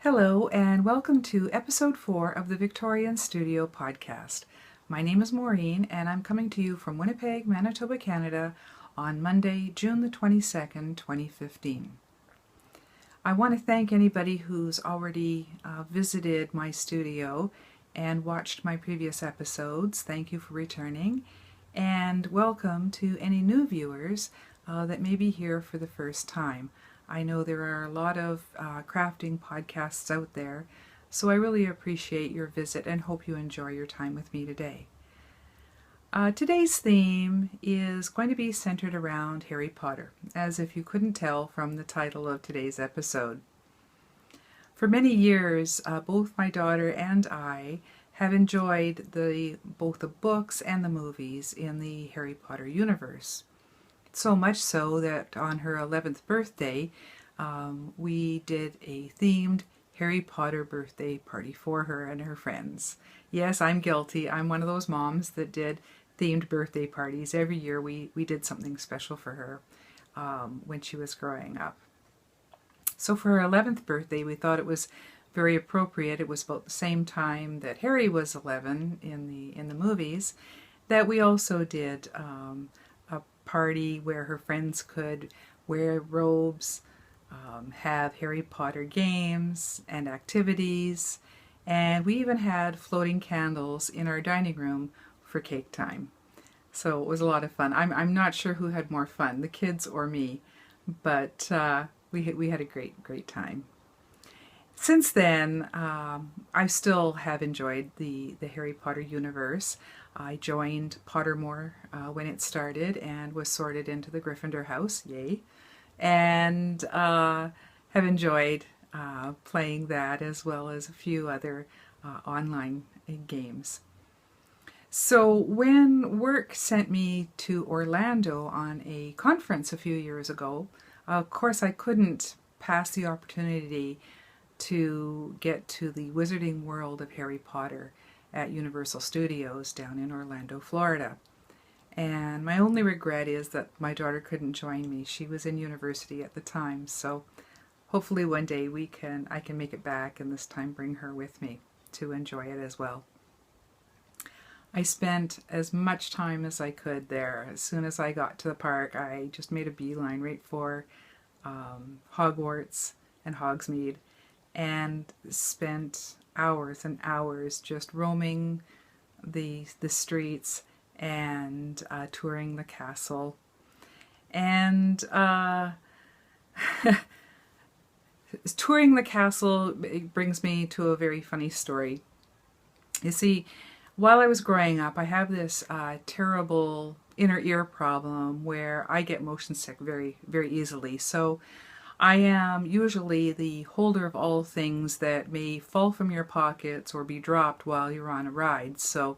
Hello and welcome to episode 4 of the Victorian Studio podcast. My name is Maureen and I'm coming to you from Winnipeg, Manitoba, Canada on Monday, June the 22nd, 2015. I want to thank anybody who's already visited my studio and watched my previous episodes. Thank you for returning, and welcome to any new viewers that may be here for the first time. I know there are a lot of crafting podcasts out there, so I really appreciate your visit and hope you enjoy your time with me today. Today's theme is going to be centered around Harry Potter, as if you couldn't tell from the title of today's episode. For many years, both my daughter and I have enjoyed both the books and the movies in the Harry Potter universe. So much so that on her 11th birthday, we did a themed Harry Potter birthday party for her and her friends. Yes, I'm guilty. I'm one of those moms that did themed birthday parties. Every year we did something special for her when she was growing up. So for her 11th birthday, we thought it was very appropriate. It was about the same time that Harry was 11 in the movies, that we also did a party where her friends could wear robes, have Harry Potter games and activities, and we even had floating candles in our dining room for cake time. So it was a lot of fun. I'm not sure who had more fun, the kids or me, but we had a great time. Since then, I still have enjoyed the Harry Potter universe. I joined Pottermore when it started and was sorted into the Gryffindor house, yay, and have enjoyed playing that as well as a few other online games. So when work sent me to Orlando on a conference a few years ago, of course I couldn't pass the opportunity to get to the Wizarding World of Harry Potter at Universal Studios down in Orlando, Florida. And my only regret is that my daughter couldn't join me. She was in university at the time, so hopefully one day I can make it back and this time bring her with me to enjoy it as well. I spent as much time as I could there. As soon as I got to the park, I just made a beeline right for Hogwarts and Hogsmeade, and spent hours and hours just roaming the streets and touring the castle. And touring the castle, it brings me to a very funny story. You see, while I was growing up, I have this terrible inner ear problem where I get motion sick very, very easily. So I am usually the holder of all things that may fall from your pockets or be dropped while you're on a ride. So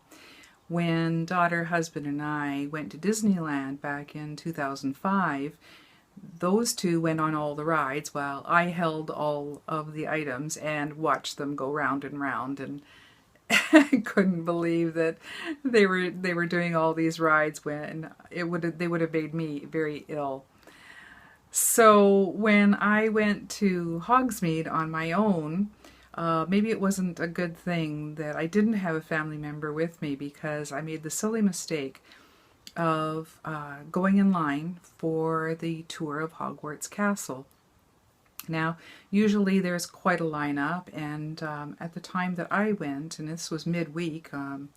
when daughter, husband, and I went to Disneyland back in 2005, those two went on all the rides while I held all of the items and watched them go round and round, and I couldn't believe that they were doing all these rides when they would have made me very ill. So when I went to Hogsmeade on my own, maybe it wasn't a good thing that I didn't have a family member with me, because I made the silly mistake of going in line for the tour of Hogwarts Castle. Now, usually there's quite a lineup, and at the time that I went, and this was midweek in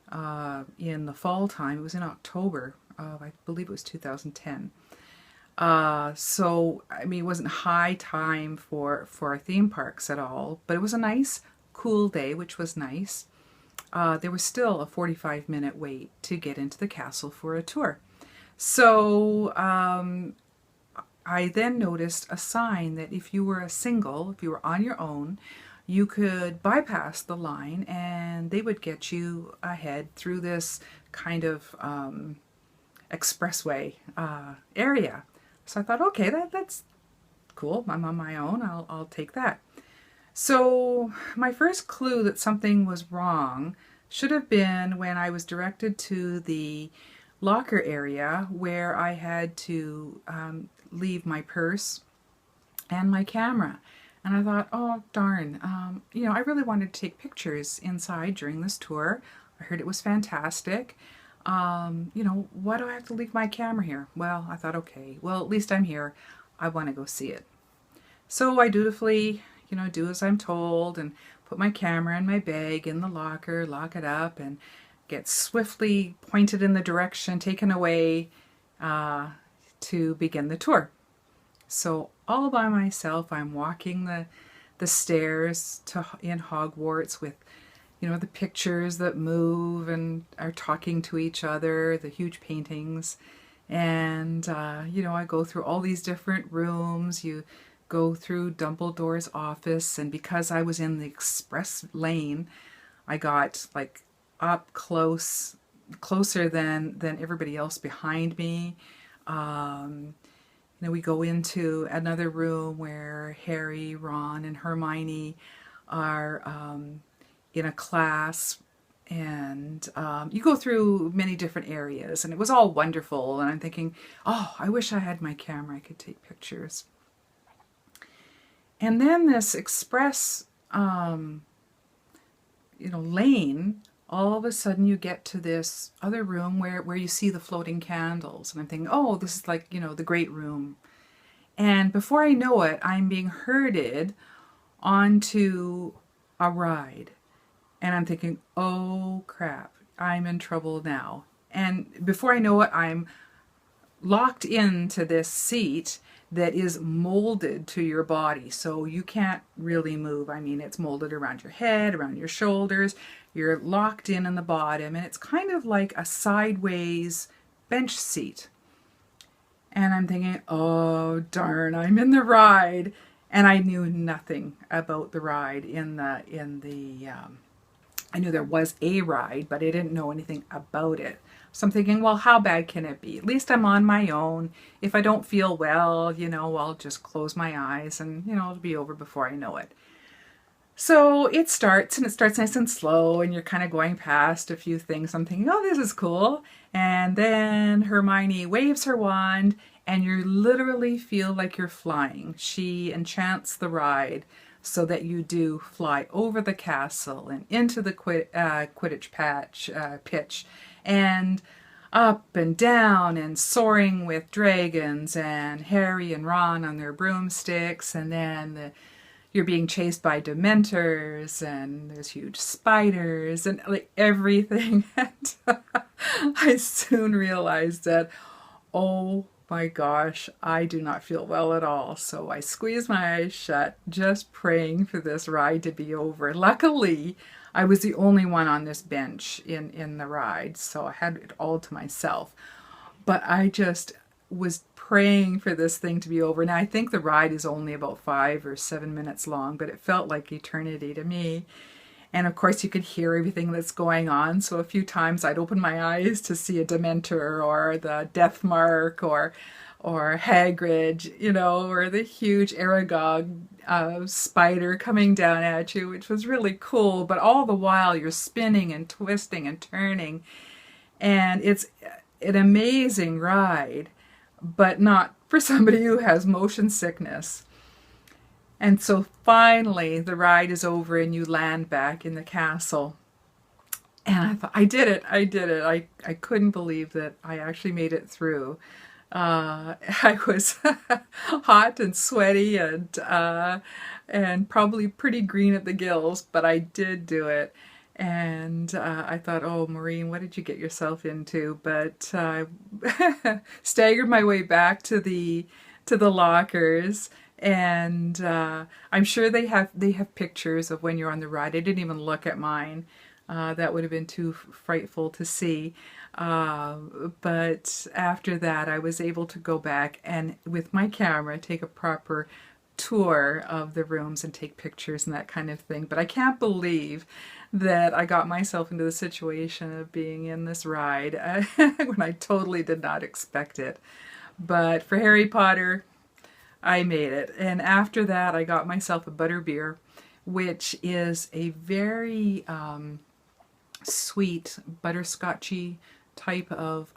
the fall time, it was in October of, I believe it was 2010. So, I mean, it wasn't high time for our theme parks at all, but it was a nice, cool day, which was nice. There was still a 45-minute wait to get into the castle for a tour. So, I then noticed a sign that if you were if you were on your own, you could bypass the line and they would get you ahead through this kind of expressway area. So I thought, okay, that's cool. I'm on my own. I'll take that. So my first clue that something was wrong should have been when I was directed to the locker area where I had to leave my purse and my camera. And I thought, oh, darn, I really wanted to take pictures inside during this tour. I heard it was fantastic. Why do I have to leave my camera here? Well, I thought, okay, well, at least I'm here. I want to go see it. So I dutifully, do as I'm told and put my camera in my bag in the locker, lock it up, and get swiftly pointed in the direction, taken away to begin the tour. So all by myself, I'm walking the stairs in Hogwarts with, the pictures that move and are talking to each other, the huge paintings. And, I go through all these different rooms. You go through Dumbledore's office. And because I was in the express lane, I got like up closer than everybody else behind me. We go into another room where Harry, Ron, and Hermione are in a class, and you go through many different areas, and it was all wonderful. And I'm thinking, oh, I wish I had my camera. I could take pictures. And then this express, lane, all of a sudden you get to this other room where you see the floating candles. And I'm thinking, oh, this is like, the great room. And before I know it, I'm being herded onto a ride. And I'm thinking, oh crap, I'm in trouble now. And before I know it, I'm locked into this seat that is molded to your body. So you can't really move. I mean, it's molded around your head, around your shoulders. You're locked in the bottom, and it's kind of like a sideways bench seat. And I'm thinking, oh darn, I'm in the ride. And I knew nothing about the ride I knew there was a ride, but I didn't know anything about it. So I'm thinking, well, how bad can it be? At least I'm on my own. If I don't feel well, I'll just close my eyes and, it'll be over before I know it. So it starts nice and slow, and you're kind of going past a few things. I'm thinking, oh, this is cool. And then Hermione waves her wand, and you literally feel like you're flying. She enchants the ride so that you do fly over the castle and into the Quidditch pitch, and up and down and soaring with dragons and Harry and Ron on their broomsticks, and then you're being chased by Dementors, and there's huge spiders and like everything. And I soon realized that, oh my gosh, I do not feel well at all. So I squeezed my eyes shut, just praying for this ride to be over. Luckily, I was the only one on this bench in the ride, so I had it all to myself. But I just was praying for this thing to be over. Now, I think the ride is only about 5 or 7 minutes long, but it felt like eternity to me. And of course, you could hear everything that's going on. So a few times I'd open my eyes to see a Dementor or the Death Mark or Hagrid, or the huge Aragog spider coming down at you, which was really cool. But all the while you're spinning and twisting and turning. And it's an amazing ride, but not for somebody who has motion sickness. And so finally the ride is over and you land back in the castle. And I thought, I did it. I couldn't believe that I actually made it through. I was hot and sweaty and probably pretty green at the gills, but I did do it. And I thought, oh, Maureen, what did you get yourself into? But I staggered my way back to the lockers. And I'm sure they have pictures of when you're on the ride. I didn't even look at mine. That would have been too frightful to see. But after that, I was able to go back and with my camera take a proper tour of the rooms and take pictures and that kind of thing. But I can't believe that I got myself into the situation of being in this ride when I totally did not expect it. But for Harry Potter, I made it. And after that, I got myself a butterbeer, which is a very sweet, butterscotchy type of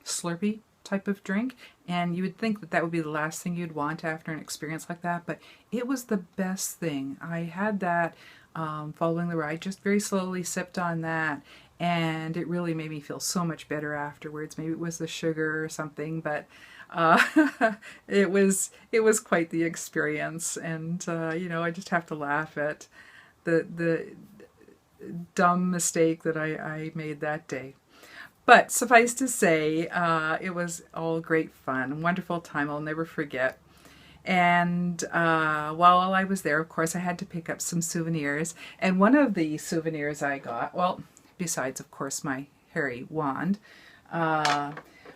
Slurpee. type of drink, and you would think that that would be the last thing you'd want after an experience like that, but it was the best thing. I had that following the ride, just very slowly sipped on that, and it really made me feel so much better afterwards. Maybe it was the sugar or something, but it was quite the experience, and I just have to laugh at the dumb mistake that I made that day. But suffice to say, it was all great fun, wonderful time I'll never forget. And while I was there, of course, I had to pick up some souvenirs. And one of the souvenirs I got, well, besides, of course, my Harry wand,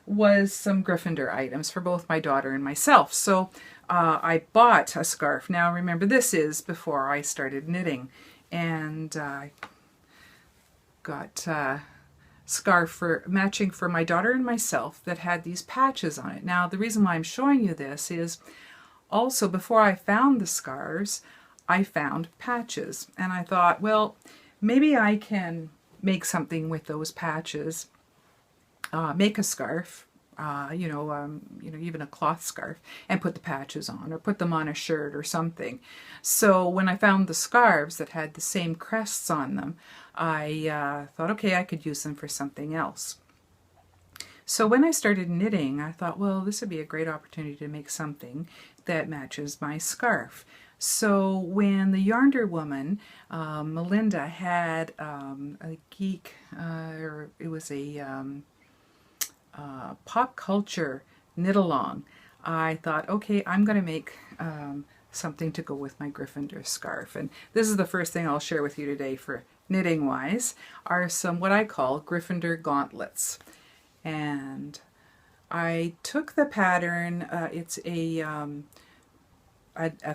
was some Gryffindor items for both my daughter and myself. So I bought a scarf. Now, remember, this is before I started knitting. And I got scarf for matching for my daughter and myself that had these patches on it. Now, the reason why I'm showing you this is also before I found the scarves, I found patches, and I thought, well, maybe I can make something with those patches, make a scarf, even a cloth scarf, and put the patches on, or put them on a shirt or something. So when I found the scarves that had the same crests on them, I thought, okay, I could use them for something else. So when I started knitting, I thought, well, this would be a great opportunity to make something that matches my scarf. So when the Yarnder woman, Melinda, had a geek, or it was a pop culture knit along, I thought, okay, I'm going to make something to go with my Gryffindor scarf. And this is the first thing I'll share with you today for knitting wise, are some what I call Gryffindor gauntlets. And I took the pattern, it's a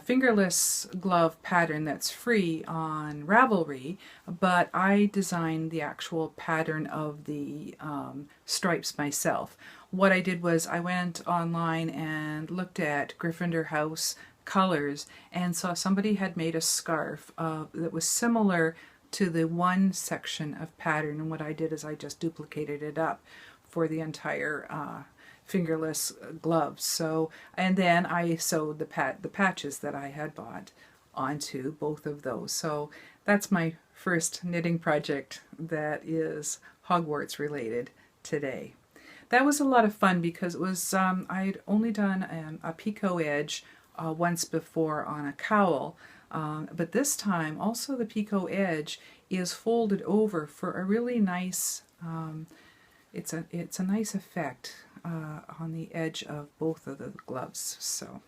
fingerless glove pattern that's free on Ravelry, but I designed the actual pattern of the stripes myself. What I did was I went online and looked at Gryffindor House colors and saw somebody had made a scarf that was similar to the one section of pattern, and what I did is I just duplicated it up for the entire fingerless gloves. So, and then I sewed the patches that I had bought onto both of those. So that's my first knitting project that is Hogwarts related today. That was a lot of fun because it was I'd only done a picot edge once before on a cowl, but this time also the picot edge is folded over for a really nice it's a nice effect on the edge of both of the gloves, so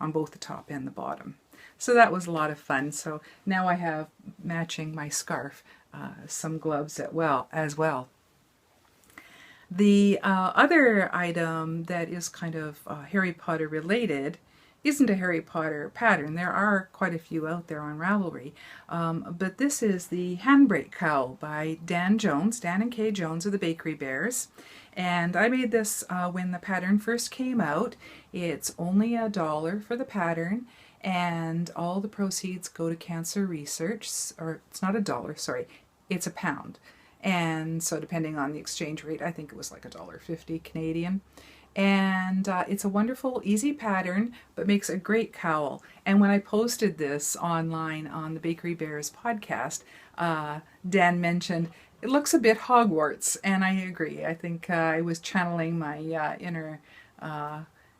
on both the top and the bottom. So that was a lot of fun. So now I have, matching my scarf, some gloves as well. The other item that is kind of Harry Potter related isn't a Harry Potter pattern. There are quite a few out there on Ravelry, but this is the Handbrake Cowl by Dan and Kay Jones of the Bakery Bears. And I made this when the pattern first came out. It's only $1 for the pattern, and all the proceeds go to cancer research. Or it's not $1, sorry, it's £1. And so depending on the exchange rate, I think it was like $1.50 Canadian. And it's a wonderful, easy pattern, but makes a great cowl. And when I posted this online on the Bakery Bears podcast, Dan mentioned, it looks a bit Hogwarts, and I agree. I think I was channeling my inner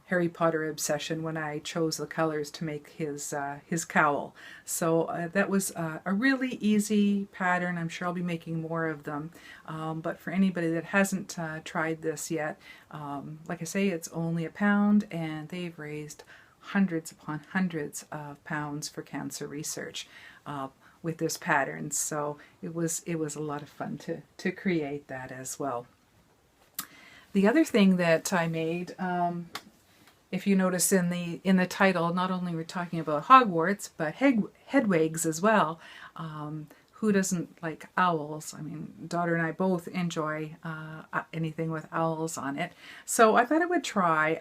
Harry Potter obsession when I chose the colors to make his cowl. So that was a really easy pattern. I'm sure I'll be making more of them. But for anybody that hasn't tried this yet, like I say, it's only £1, and they've raised hundreds upon hundreds of pounds for cancer research with this pattern. So it was a lot of fun to create that as well. The other thing that I made, if you notice in the title, not only we're talking about Hogwarts, but Hedwigs as well. Who doesn't like owls? I mean, daughter and I both enjoy anything with owls on it. So I thought I would try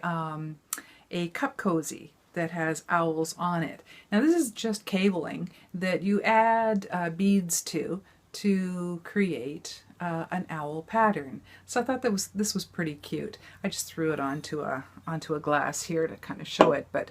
a cup cozy that has owls on it. Now this is just cabling that you add beads to create an owl pattern. So I thought this was pretty cute. I just threw it onto a glass here to kind of show it, but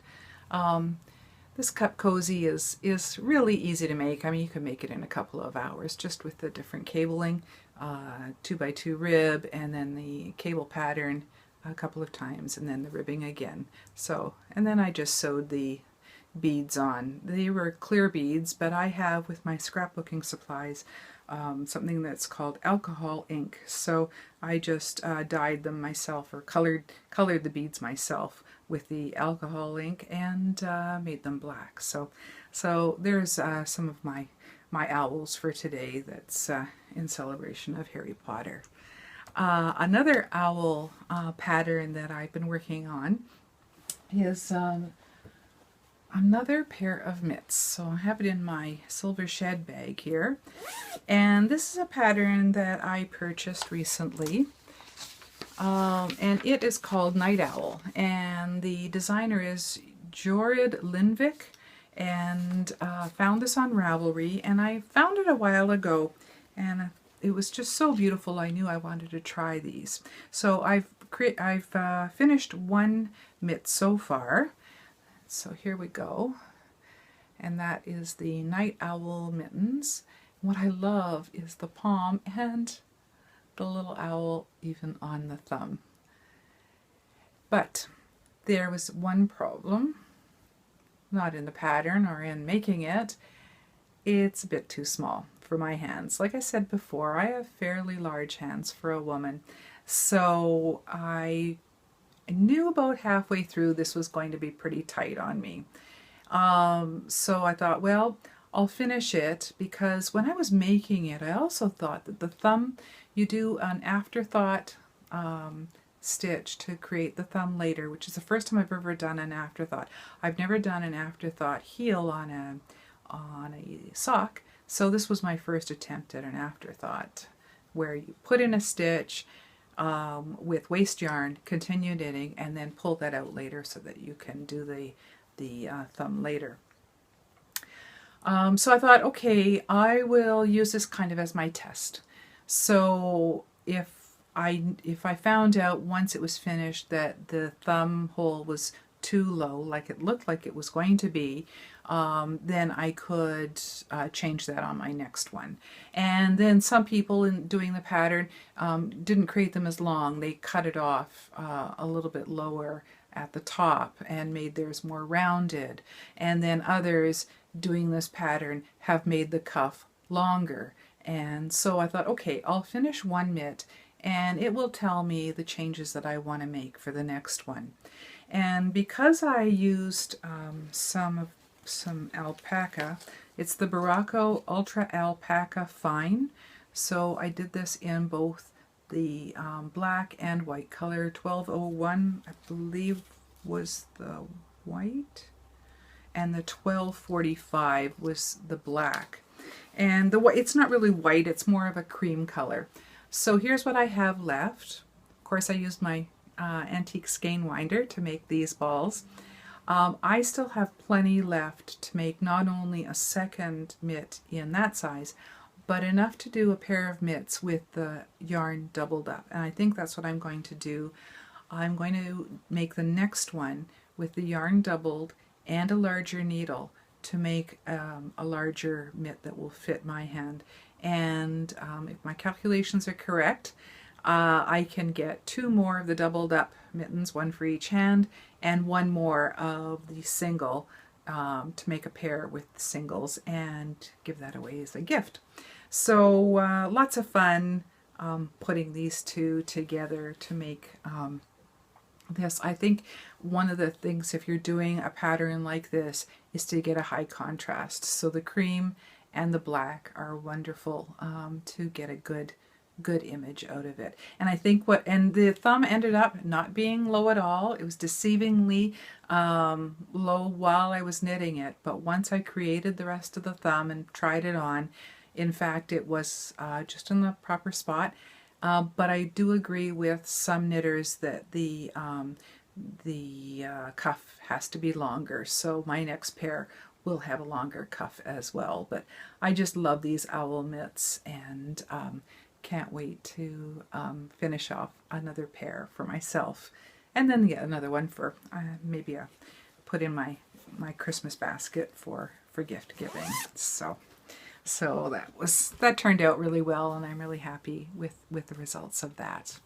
this cup cozy is really easy to make. I mean, you can make it in a couple of hours just with the different cabling, 2x2 rib, and then the cable pattern a couple of times, and then the ribbing again. So, and then I just sewed the beads on. They were clear beads, but I have with my scrapbooking supplies something that's called alcohol ink. So I just dyed them myself, or colored the beads myself with the alcohol ink, and made them black. So there's some of my owls for today. That's in celebration of Harry Potter. Another owl pattern that I've been working on is another pair of mitts. So I have it in my silver shed bag here, and this is a pattern that I purchased recently, and it is called Night Owl, and the designer is Jorid Lindvik, and found this on Ravelry, and I found it a while ago, and it was just so beautiful. I knew I wanted to try these. So I've finished one mitt so far. So here we go, and that is the Night Owl mittens. What I love is the palm and the little owl even on the thumb. But there was one problem, not in the pattern or in making it. It's a bit too small for my hands. Like I said before, I have fairly large hands for a woman, so I knew about halfway through this was going to be pretty tight on me. So I thought, well, I'll finish it, because when I was making it, I also thought that the thumb, you do an afterthought stitch to create the thumb later, which is the first time I've ever done an afterthought. I've never done an afterthought heel on a sock, so this was my first attempt at an afterthought, where you put in a stitch with waste yarn, continue knitting, and then pull that out later so that you can do the thumb later. So I thought, okay, I will use this kind of as my test. So if I found out once it was finished that the thumb hole was too low, like it looked like it was going to be, then I could change that on my next one. And then some people in doing the pattern didn't create them as long. They cut it off a little bit lower at the top and made theirs more rounded. And then others doing this pattern have made the cuff longer. And so I thought, okay, I'll finish one mitt and it will tell me the changes that I want to make for the next one. And because I used some alpaca, it's the Baracco Ultra Alpaca Fine. So I did this in both the black and white color. 1201, I believe, was the white, and the 1245 was the black. And the white, it's not really white, it's more of a cream color. So here's what I have left. Of course, I used my antique skein winder to make these balls. I still have plenty left to make not only a second mitt in that size, but enough to do a pair of mitts with the yarn doubled up. And I think that's what I'm going to do. I'm going to make the next one with the yarn doubled and a larger needle to make a larger mitt that will fit my hand. And if my calculations are correct, I can get 2 more of the doubled up mittens, 1 for each hand, and 1 more of the single to make a pair with singles and give that away as a gift. So lots of fun putting these two together to make this. I think one of the things, if you're doing a pattern like this, is to get a high contrast. So the cream and the black are wonderful to get a good image out of it. And I think and the thumb ended up not being low at all. It was deceivingly low while I was knitting it, but once I created the rest of the thumb and tried it on, in fact, it was just in the proper spot. But I do agree with some knitters that the cuff has to be longer, so my next pair will have a longer cuff as well. But I just love these owl mitts, and can't wait to finish off another pair for myself, and then get another one for maybe put in my Christmas basket for gift giving. So that turned out really well, and I'm really happy with the results of that.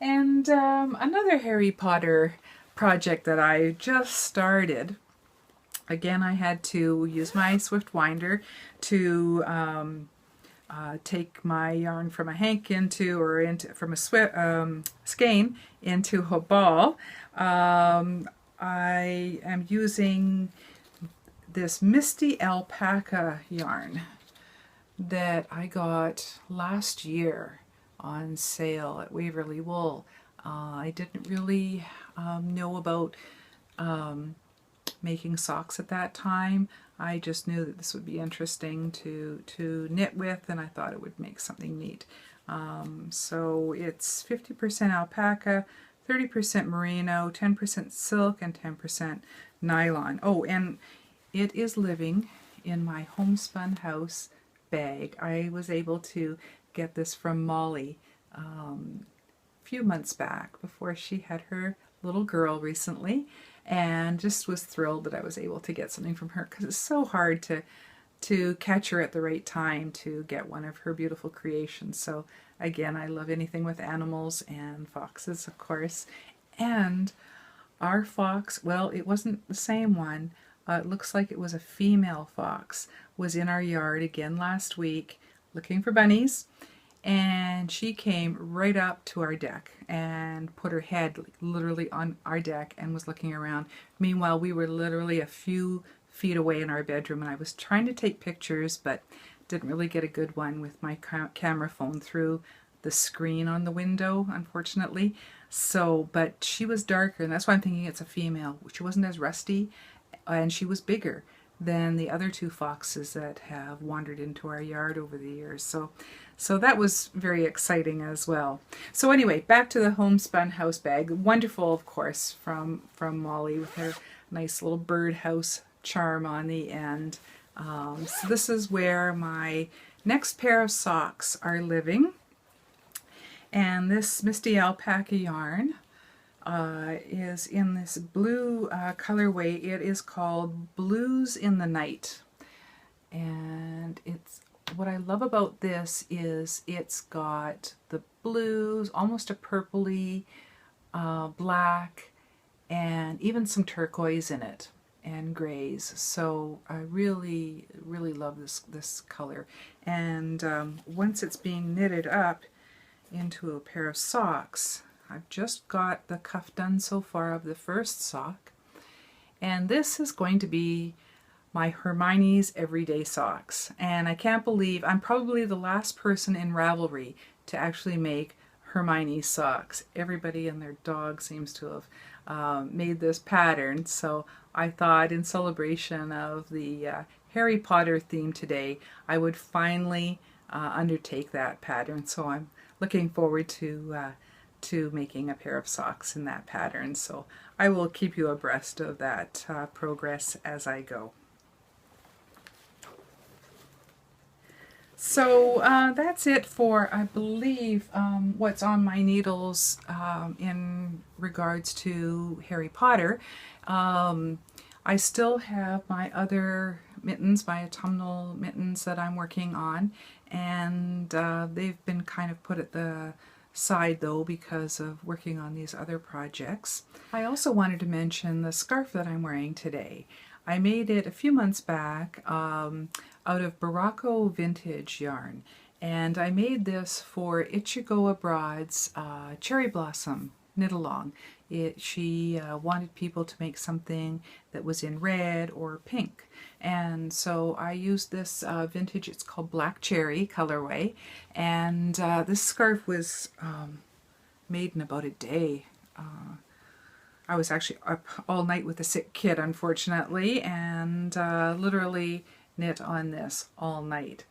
And another Harry Potter project that I just started. Again, I had to use my Swift winder to take my yarn from a hank from a skein into a ball. I am using this Misty Alpaca yarn that I got last year on sale at Waverly Wool. I didn't really know about making socks at that time. I just knew that this would be interesting to knit with, and I thought it would make something neat. So it's 50% alpaca, 30% merino, 10% silk, and 10% nylon. Oh, and it is living in my homespun house bag. I was able to get this from Molly a few months back before she had her little girl recently, and just was thrilled that I was able to get something from her, because it's so hard to catch her at the right time to get one of her beautiful creations. So again, I love anything with animals and foxes, of course. And our fox, well, it wasn't the same one. It looks like it was a female fox, was in our yard again last week looking for bunnies, and she came right up to our deck and put her head literally on our deck and was looking around. Meanwhile, we were literally a few feet away in our bedroom, and I was trying to take pictures but didn't really get a good one with my camera phone through the screen on the window, unfortunately. So, but she was darker, and that's why I'm thinking it's a female. She wasn't as rusty, and she was bigger than the other two foxes that have wandered into our yard over the years. So that was very exciting as well. So anyway, back to the homespun house bag. Wonderful, of course, from Molly, with her nice little birdhouse charm on the end. So this is where my next pair of socks are living. And this Misty Alpaca yarn is in this blue colorway. It is called Blues in the Night. And what I love about this is it's got the blues, almost a purpley, black, and even some turquoise in it, and grays. So I really, really love this color. And once it's being knitted up into a pair of socks, I've just got the cuff done so far of the first sock, and this is going to be my Hermione's Everyday Socks. And I can't believe I'm probably the last person in Ravelry to actually make Hermione's socks. Everybody and their dog seems to have made this pattern, so I thought in celebration of the Harry Potter theme today, I would finally undertake that pattern. So I'm looking forward to making a pair of socks in that pattern. So I will keep you abreast of that progress as I go. So that's it for, I believe, what's on my needles in regards to Harry Potter. I still have my other mittens, my autumnal mittens that I'm working on, and they've been kind of put at the side though because of working on these other projects. I also wanted to mention the scarf that I'm wearing today. I made it a few months back out of Barocco vintage yarn, and I made this for Ichigo Abroad's Cherry Blossom knit along. She wanted people to make something that was in red or pink, and so I used this vintage, it's called Black Cherry colorway, and this scarf was made in about a day. I was actually up all night with a sick kid, unfortunately, and literally knit on this all night.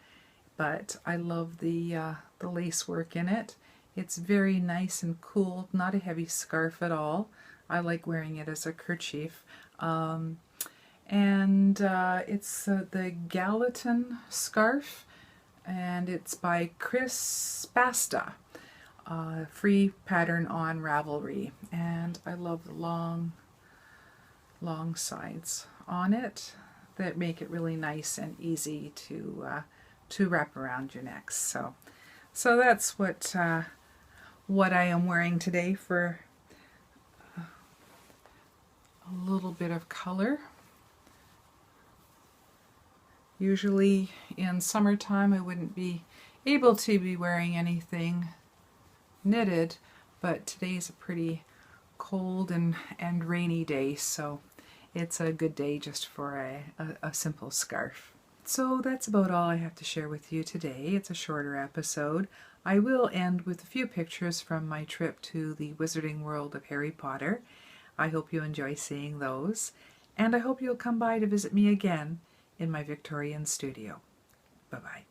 But I love the lace work in it. It's very nice and cool, not a heavy scarf at all. I like wearing it as a kerchief. And it's the Gallatin scarf, and it's by Chris Basta. Free pattern on Ravelry, and I love the long sides on it that make it really nice and easy to wrap around your neck. So that's what I am wearing today for a little bit of color. Usually in summertime I wouldn't be able to be wearing anything knitted, but today's a pretty cold and rainy day, so it's a good day just for a simple scarf. So that's about all I have to share with you today. It's a shorter episode. I will end with a few pictures from my trip to the Wizarding World of Harry Potter. I hope you enjoy seeing those, and I hope you'll come by to visit me again in my Victorian studio. Bye-bye.